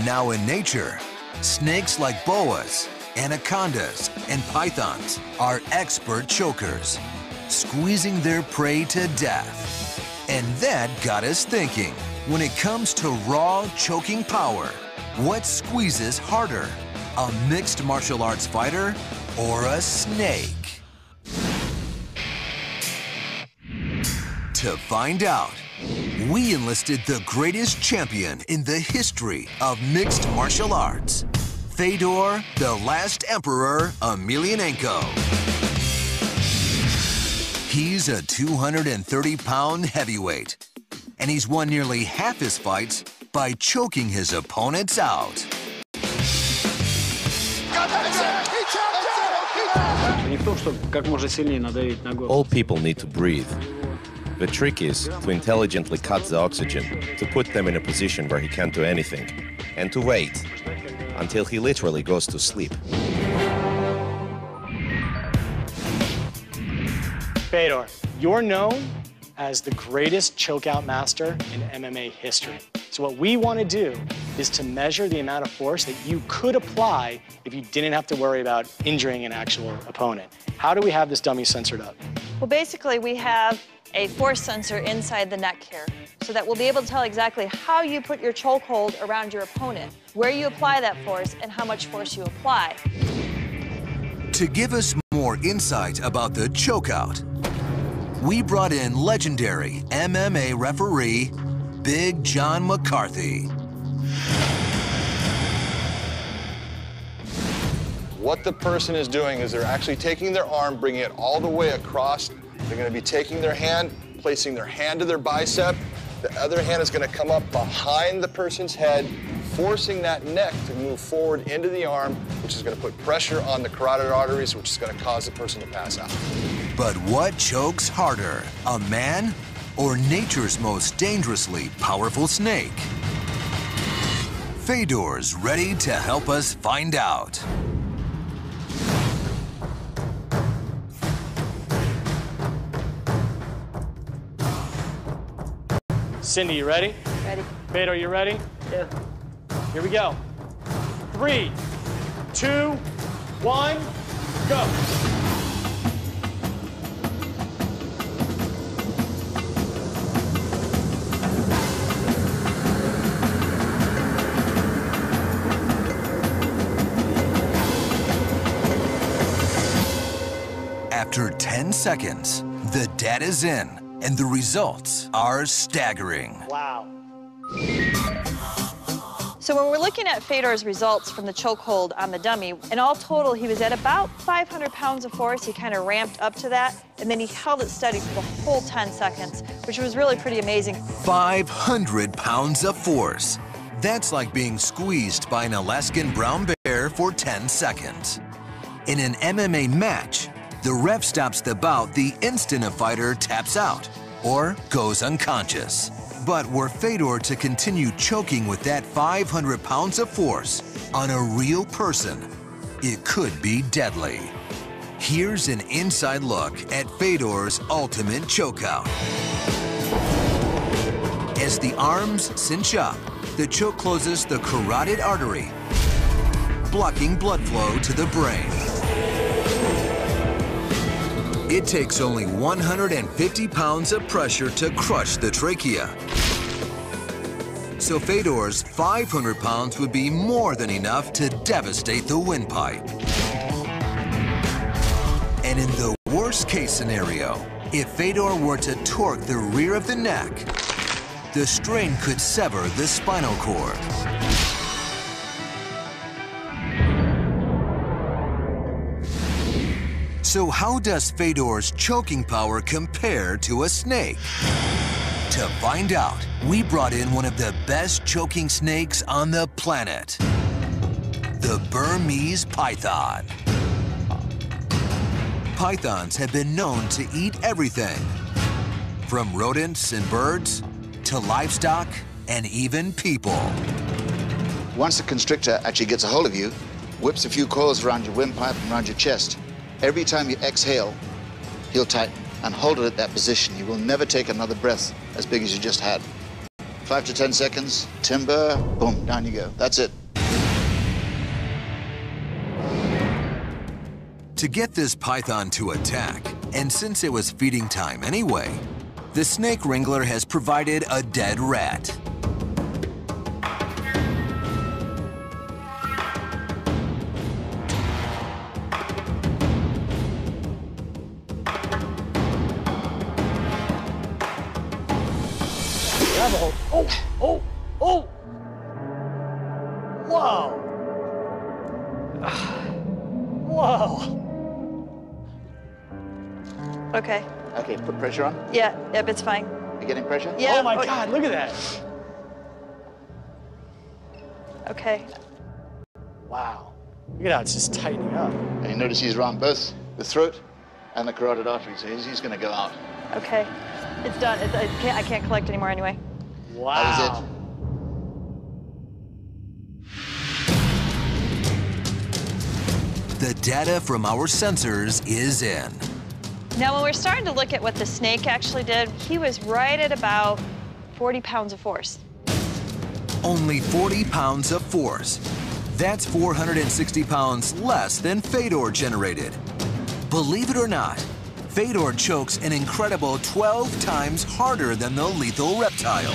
Now in nature, snakes like boas, anacondas, and pythons are expert chokers, squeezing their prey to death. And that got us thinking, when it comes to raw choking power, what squeezes harder, a mixed martial arts fighter or a snake? To find out, we enlisted the greatest champion in the history of mixed martial arts, Fedor, the last Emperor Emelianenko. He's a 230-pound heavyweight, and he's won nearly half his fights by choking his opponents out. All people need to breathe. The trick is to intelligently cut the oxygen, to put them in a position where he can't do anything, and to wait until he literally goes to sleep. Fedor, you're known as the greatest chokeout master in MMA history. So what we want to do is to measure the amount of force that you could apply if you didn't have to worry about injuring an actual opponent. How do we have this dummy censored up? Well, basically, we have a force sensor inside the neck here, so that we'll be able to tell exactly how you put your chokehold around your opponent, where you apply that force, and how much force you apply. To give us more insight about the chokeout, we brought in legendary MMA referee, Big John McCarthy. What the person is doing is they're actually taking their arm, bringing it all the way across. They're going to be taking their hand, placing their hand to their bicep. The other hand is going to come up behind the person's head, forcing that neck to move forward into the arm, which is going to put pressure on the carotid arteries, which is going to cause the person to pass out. But what chokes harder, a man or nature's most dangerously powerful snake? Fedor's ready to help us find out. Cindy, you ready? Ready. Fedor, you ready? Yeah. Here we go. 3, 2, 1, go. After 10 seconds, the data's in, and the results are staggering. Wow. So when we're looking at Fedor's results from the chokehold on the dummy, in all total, he was at about 500 pounds of force. He kind of ramped up to that, and then he held it steady for the whole 10 seconds, which was really pretty amazing. 500 pounds of force. That's like being squeezed by an Alaskan brown bear for 10 seconds. In an MMA match, the ref stops the bout the instant a fighter taps out or goes unconscious. But were Fedor to continue choking with that 500 pounds of force on a real person, it could be deadly. Here's an inside look at Fedor's ultimate chokeout. As the arms cinch up, the choke closes the carotid artery, blocking blood flow to the brain. It takes only 150 pounds of pressure to crush the trachea. So Fedor's 500 pounds would be more than enough to devastate the windpipe. And in the worst-case scenario, if Fedor were to torque the rear of the neck, the strain could sever the spinal cord. So how does Fedor's choking power compare to a snake? To find out, we brought in one of the best choking snakes on the planet, the Burmese python. Pythons have been known to eat everything, from rodents and birds to livestock and even people. Once the constrictor actually gets a hold of you, whips a few coils around your windpipe and around your chest, every time you exhale, he'll tighten and hold it at that position. You will never take another breath as big as you just had. 5 to 10 seconds, timber, boom, down you go. That's it. To get this python to attack, and since it was feeding time anyway, the snake wrangler has provided a dead rat. Grab a hold. Oh! Whoa! Whoa! Okay. Okay, put pressure on. Yeah, yep, it's fine. You getting pressure? Yeah. Oh my God, look at that. Okay. Wow. Look at how it's just tightening up. And you notice he's around both the throat and the carotid artery, so he's going to go out. Okay. It's done. I can't collect anymore anyway. Wow. That was it. The data from our sensors is in. Now, when we're starting to look at what the snake actually did, he was right at about 40 pounds of force. Only 40 pounds of force. That's 460 pounds less than Fedor generated. Believe it or not, Fedor chokes an incredible 12 times harder than the lethal reptile.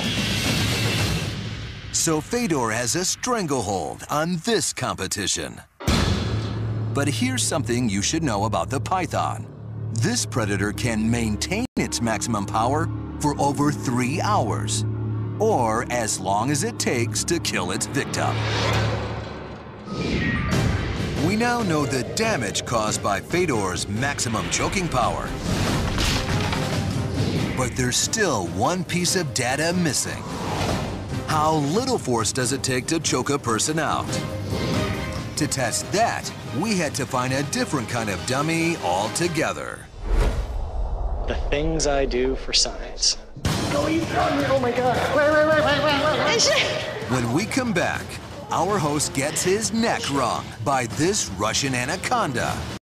So Fedor has a stranglehold on this competition. But here's something you should know about the python. This predator can maintain its maximum power for over 3 hours, or as long as it takes to kill its victim. We now know the damage caused by Fedor's maximum choking power. But there's still one piece of data missing. How little force does it take to choke a person out? To test that, we had to find a different kind of dummy altogether. The things I do for science. Oh, you got me. Oh my God. Wait. When we come back, our host gets his neck wrung by this Russian anaconda.